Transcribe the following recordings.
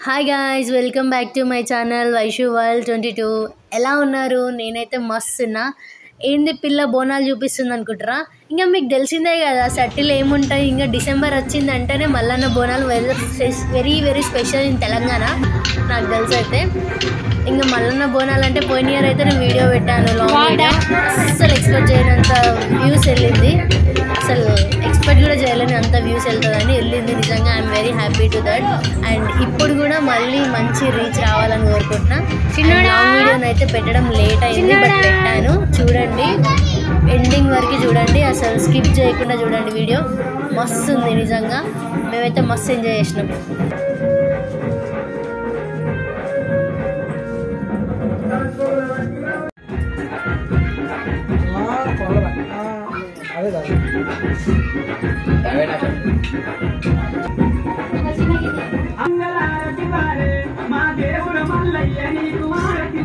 Hi guys, welcome back to my channel Vaishu world 22. ఎలా ఉన్నారు? నేనైతే మస్తు ఉన్నా. ఏంది పిల్ల బోనాలు చూపిస్తుంది అనుకుంటారా? ఇంకా మీకు తెలిసిందే కదా సట్టిలో ఏముంటాయి. ఇంకా డిసెంబర్ వచ్చిందంటేనే Mallanna Bonalu very very special in Telangana. నాకు తెలిసి అయితే ఇంకా మల్లన్న బోనాలు అంటే పోయిన ఇయర్ అయితే నేను వీడియో పెట్టాను, లాంగ్ వీడియో. అస్సలు ఎక్స్పెక్ట్ చేయనంత వ్యూస్ వెళ్ళింది, అసలు ఎక్స్పెక్ట్ కూడా చేయలేని అంత వ్యూస్ వెళ్తుందని వెళ్ళింది. నిజంగా I'm very happy to that. And ఇప్పుడు కూడా మళ్ళీ మంచి రీచ్ రావాలని కోరుకుంటున్నా. లాంగ్ వీడియోని అయితే పెట్టడం లేట్ అయింది, బట్ పెట్టాను. చూడండి, ఎండింగ్ వరకు చూడండి, అసలు స్కిప్ చేయకుండా చూడండి. వీడియో మస్తు ఉంది నిజంగా. మేమైతే మస్తు ఎంజాయ్ చేసినాం. మంగళారతి వారే మా దేవుడ మల్లయ్య నీకు హారతి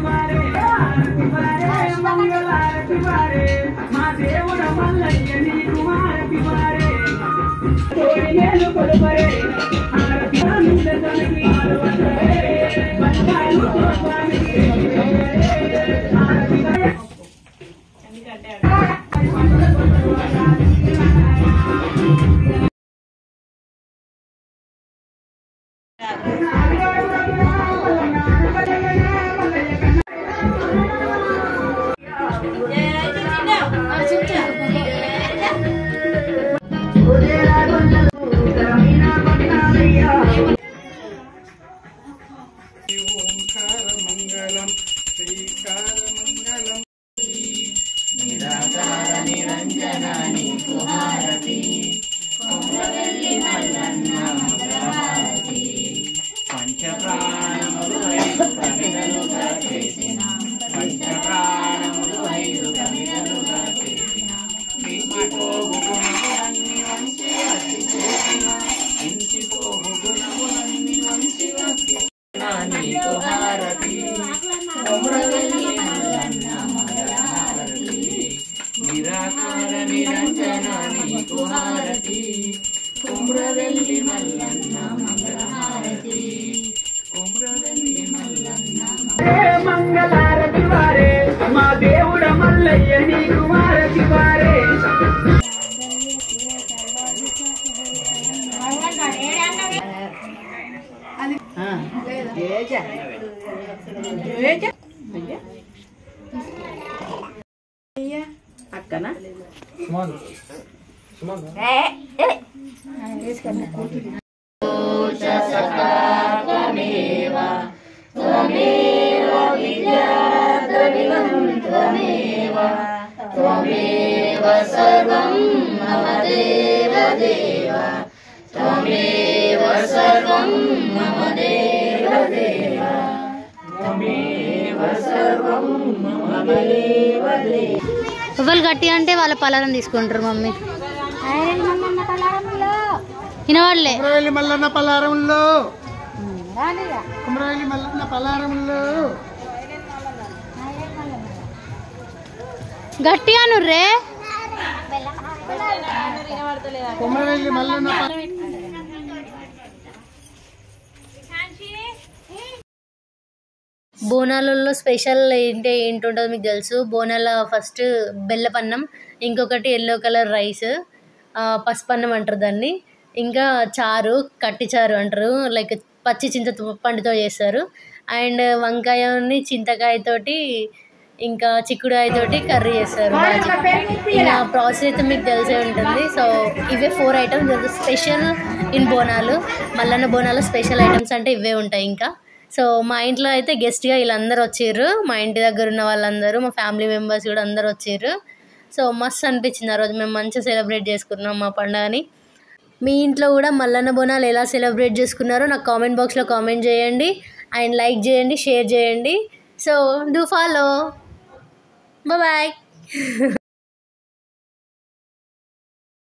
వారే. అక్కనా త్వమేవ సర్వం మమ దేవ దేవ, త్వమేవ సర్వం మమ దేవ దేవ, త్వమేవ సర్వం మమ దేవ దేవ. ఎవరు గట్టి అంటే వాళ్ళ పలారం తీసుకుంటారు. మమ్మీ వినవాళ్ళే మల్లన్న పలారంలో, కుమరాయిలి మల్లన్న పలారంలో గట్టిగా నుర్రే. కుమరాయిలి మల్లన్న బోనాలలో స్పెషల్ ఏంటుంటుందో మీకు తెలుసు. బోనాల ఫస్ట్ బెల్లపన్నం, ఇంకొకటి ఎల్లో కలర్ రైస్, పసుపన్నం అంటారు దాన్ని, ఇంకా చారు, కట్టి చారు అంటారు, లైక్ పచ్చి చింతపండుతో చేస్తారు. అండ్ వంకాయని చింతకాయతోటి ఇంకా చిక్కుడుకాయతోటి కర్రీ చేస్తారు. ఇలా ప్రాసెస్ అయితే మీకు తెలిసే ఉంటుంది. సో ఇవే 4 items special in Bonalu. Mallanna Bonalu special items అంటే ఇవే ఉంటాయి. ఇంకా సో మా ఇంట్లో అయితే గెస్ట్గా వీళ్ళందరూ వచ్చారు. మా ఇంటి దగ్గర ఉన్న వాళ్ళందరూ, మా ఫ్యామిలీ మెంబర్స్ కూడా అందరు వచ్చారు. సో మస్తు అనిపించింది ఆ రోజు. మేము మంచిగా సెలబ్రేట్ చేసుకున్నాం మా పండుగని. మీ ఇంట్లో కూడా మల్లన్న బోనాలు ఎలా సెలబ్రేట్ చేసుకున్నారో నాకు కామెంట్ బాక్స్లో కామెంట్ చేయండి. అండ్ లైక్ చేయండి, షేర్ చేయండి. So do follow. బాయ్.